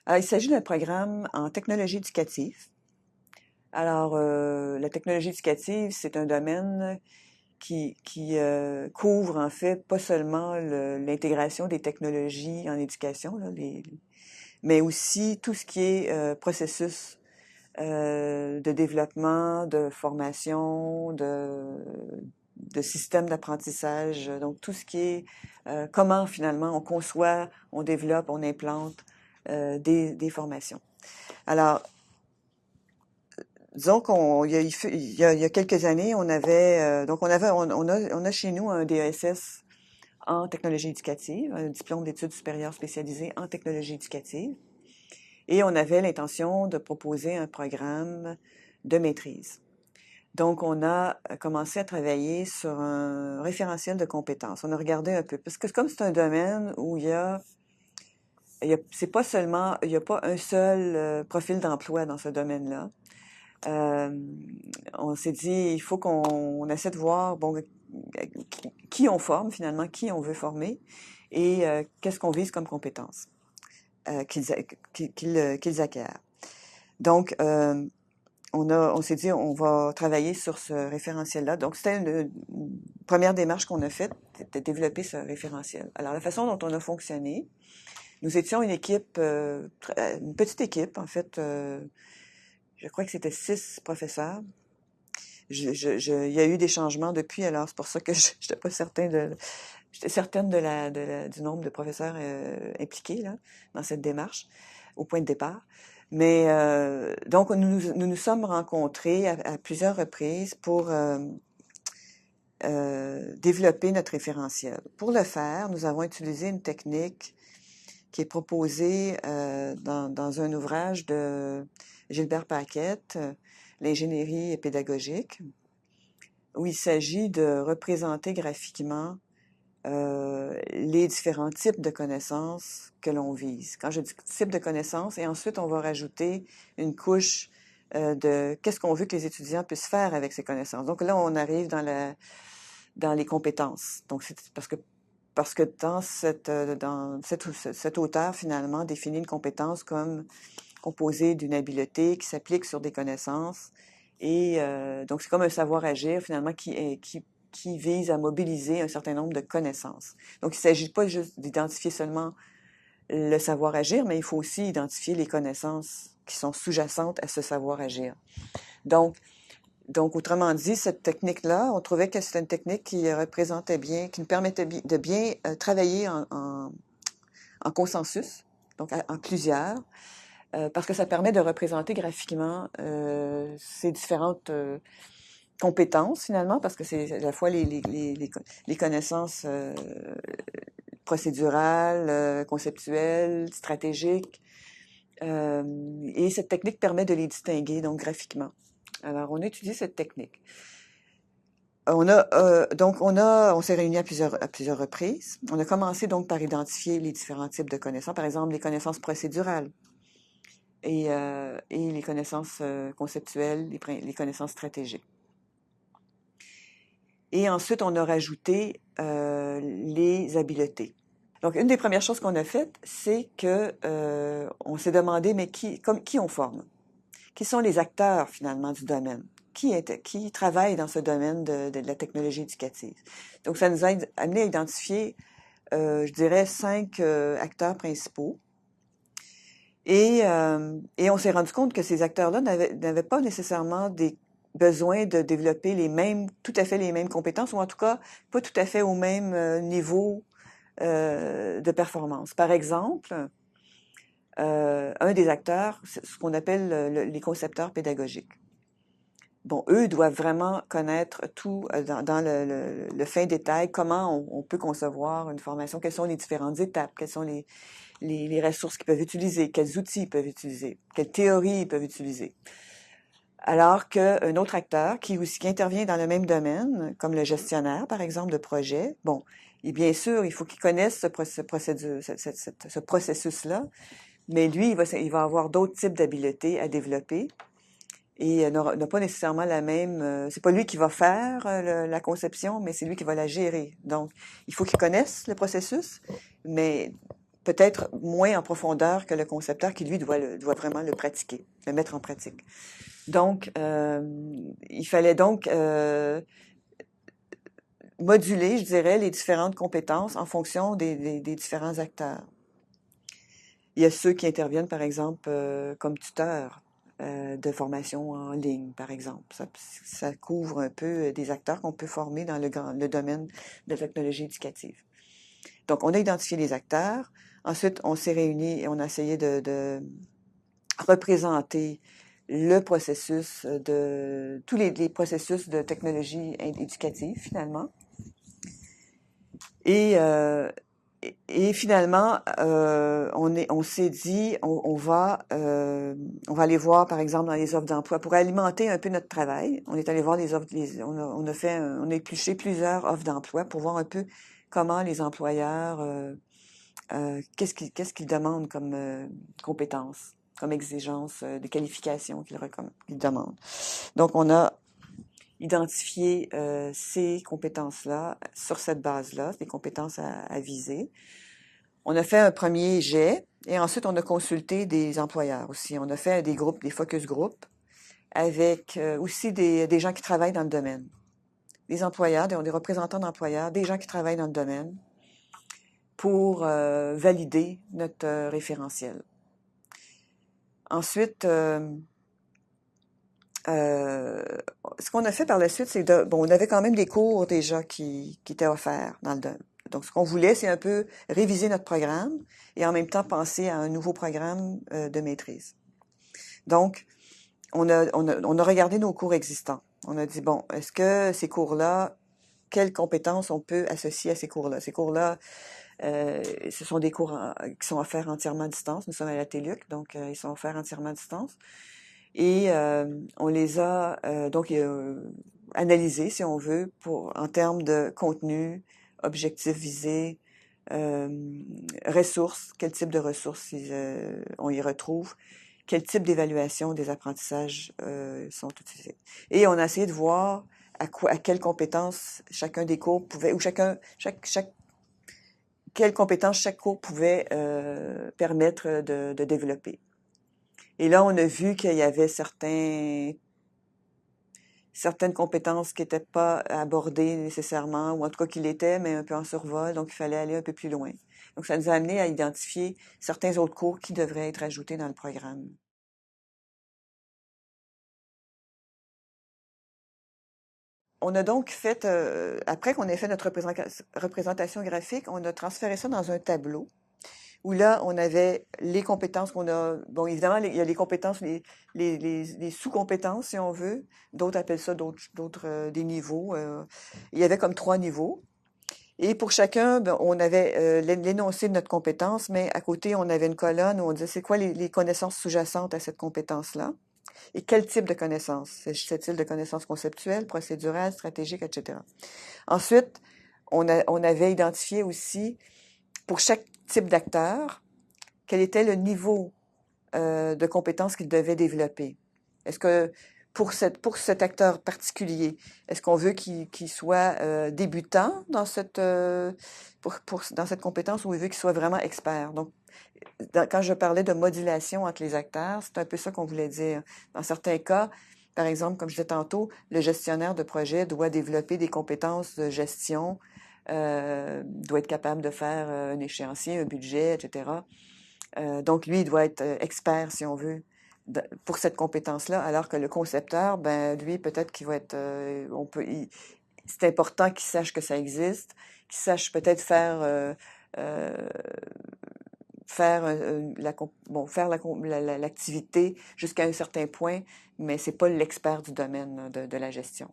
Alors, il s'agit d'un programme en technologie éducative. Alors, la technologie éducative, c'est un domaine qui couvre en fait pas seulement l'intégration des technologies en éducation, là, mais aussi tout ce qui est processus de développement, de formation, de système d'apprentissage, donc tout ce qui est comment finalement on conçoit, on développe, on implante des formations. Alors, disons il y a quelques années, on a chez nous un DESS en technologie éducative, un diplôme d'études supérieures spécialisées en technologie éducative, et on avait l'intention de proposer un programme de maîtrise. Donc, on a commencé à travailler sur un référentiel de compétences. On a regardé un peu, parce que comme c'est un domaine où c'est pas seulement, il y a pas un seul profil d'emploi dans ce domaine-là. Euh, on s'est dit, il faut qu'on essaie de voir, bon, qui on forme finalement, qui on veut former et qu'est-ce qu'on vise comme compétences qu'ils acquièrent. Donc, on s'est dit, on va travailler sur ce référentiel-là. Donc, c'était une première démarche qu'on a faite, de développer ce référentiel. Alors, la façon dont on a fonctionné, nous étions une petite équipe, en fait, je crois que c'était 6 professeurs. Il y a eu des changements depuis, alors c'est pour ça que j'étais pas j'étais certaine du nombre de professeurs impliqués là, dans cette démarche, au point de départ. Mais donc, nous sommes rencontrés à plusieurs reprises pour développer notre référentiel. Pour le faire, nous avons utilisé une technique qui est proposée dans un ouvrage de Gilbert Paquette, L'ingénierie pédagogique, où il s'agit de représenter graphiquement les différents types de connaissances que l'on vise. Quand je dis type de connaissances, et ensuite on va rajouter une couche de qu'est-ce qu'on veut que les étudiants puissent faire avec ces connaissances. Donc là, on arrive dans les compétences. Donc c'est parce que cet auteur finalement définit une compétence comme composée d'une habileté qui s'applique sur des connaissances. Et donc c'est comme un savoir-agir finalement qui vise à mobiliser un certain nombre de connaissances. Donc, il ne s'agit pas juste d'identifier seulement le savoir-agir, mais il faut aussi identifier les connaissances qui sont sous-jacentes à ce savoir-agir. Donc, autrement dit, cette technique-là, on trouvait que c'était une technique qui représentait bien, qui nous permettait de bien travailler en consensus, donc en plusieurs, parce que ça permet de représenter graphiquement ces différentes compétences finalement, parce que c'est à la fois les connaissances procédurales, conceptuelles, stratégiques, et cette technique permet de les distinguer donc graphiquement. Alors, on a étudié cette technique. On s'est réunis à plusieurs reprises. On a commencé donc par identifier les différents types de connaissances, par exemple les connaissances procédurales et les connaissances conceptuelles, les connaissances stratégiques. Et ensuite, on a rajouté les habiletés. Donc, une des premières choses qu'on a faites, c'est que on s'est demandé, mais qui on forme? Qui sont les acteurs, finalement, du domaine? Qui travaille dans ce domaine de la technologie éducative? Donc, ça nous a amené à identifier, je dirais, 5 acteurs principaux. Et on s'est rendu compte que ces acteurs-là n'avaient pas nécessairement des besoin de développer tout à fait les mêmes compétences, ou en tout cas, pas tout à fait au même niveau de performance. Par exemple, un des acteurs, c'est ce qu'on appelle les concepteurs pédagogiques. Bon, eux doivent vraiment connaître tout dans le fin détail, comment on peut concevoir une formation, quelles sont les différentes étapes, quelles sont les ressources qu'ils peuvent utiliser, quels outils ils peuvent utiliser, quelles théories ils peuvent utiliser. Alors qu'un autre acteur qui intervient dans le même domaine, comme le gestionnaire, par exemple, de projet, bon, et bien sûr, il faut qu'il connaisse ce processus-là, mais lui, il va avoir d'autres types d'habiletés à développer et n'a pas nécessairement c'est pas lui qui va faire la conception, mais c'est lui qui va la gérer. Donc, il faut qu'il connaisse le processus, mais peut-être moins en profondeur que le concepteur qui, lui, doit vraiment le pratiquer, le mettre en pratique. Donc, il fallait donc moduler, je dirais, les différentes compétences en fonction des différents acteurs. Il y a ceux qui interviennent, par exemple, comme tuteurs de formation en ligne, par exemple. Ça couvre un peu des acteurs qu'on peut former dans le domaine de la technologie éducative. Donc, on a identifié les acteurs. Ensuite, on s'est réunis et on a essayé de représenter le processus tous les processus de technologie éducative, finalement. Et, finalement, on s'est dit, on va aller voir, par exemple, dans les offres d'emploi pour alimenter un peu notre travail. On est allé voir les offres, on a épluché plusieurs offres d'emploi pour voir un peu comment les employeurs, qu'est-ce qu'ils demandent comme compétences, comme exigences, des qualifications qu'ils demandent. Donc, on a identifier ces compétences-là sur cette base-là, des compétences à viser. On a fait un premier jet et ensuite on a consulté des employeurs aussi. On a fait des groupes, des focus groups avec aussi des gens qui travaillent dans le domaine. Des employeurs, des représentants d'employeurs, des gens qui travaillent dans le domaine pour valider notre référentiel. Ensuite, ce qu'on a fait par la suite, c'est on avait quand même des cours déjà qui étaient offerts dans le domaine. Donc, ce qu'on voulait, c'est un peu réviser notre programme et en même temps penser à un nouveau programme de maîtrise. Donc, on a regardé nos cours existants. On a dit, bon, est-ce que ces cours-là, quelles compétences on peut associer à ces cours-là? Ces cours-là, ce sont des cours qui sont offerts entièrement à distance. Nous sommes à la TÉLUQ, donc ils sont offerts entièrement à distance. Et on les a donc analysés, si on veut, en termes de contenu, objectifs visés, ressources, quel type de ressources on y retrouve, quel type d'évaluation des apprentissages sont utilisés. Et on a essayé de voir à quelles compétences chacun des cours pouvait, ou quelles compétences chaque cours pouvait permettre de développer. Et là, on a vu qu'il y avait certaines compétences qui n'étaient pas abordées nécessairement, ou en tout cas qui l'étaient, mais un peu en survol, donc il fallait aller un peu plus loin. Donc, ça nous a amené à identifier certains autres cours qui devraient être ajoutés dans le programme. On a donc fait, après qu'on ait fait notre représentation graphique, on a transféré ça dans un tableau où là, on avait les compétences qu'on a. Bon, évidemment, il y a les compétences, les sous-compétences, si on veut. D'autres appellent ça des niveaux. Il y avait comme 3 niveaux. Et pour chacun, on avait l'énoncé de notre compétence, mais à côté, on avait une colonne où on disait c'est quoi les connaissances sous-jacentes à cette compétence-là et quel type de connaissances. C'est-il de connaissances conceptuelles, procédurales, stratégiques, etc. Ensuite, on avait identifié aussi pour chaque type d'acteur, quel était le niveau de compétences qu'il devait développer. Est-ce que pour cet acteur particulier, est-ce qu'on veut qu'il soit débutant dans cette dans cette compétence ou on veut qu'il soit vraiment expert? Donc, quand je parlais de modulation entre les acteurs, c'est un peu ça qu'on voulait dire. Dans certains cas, par exemple, comme je disais tantôt, le gestionnaire de projet doit développer des compétences de gestion, doit être capable de faire un échéancier, un budget, etc. Donc, lui, il doit être expert, si on veut, pour cette compétence-là, alors que le concepteur, ben lui, peut-être qu'il va être... c'est important qu'il sache que ça existe, qu'il sache peut-être faire l'activité jusqu'à un certain point, mais c'est pas l'expert du domaine de la gestion.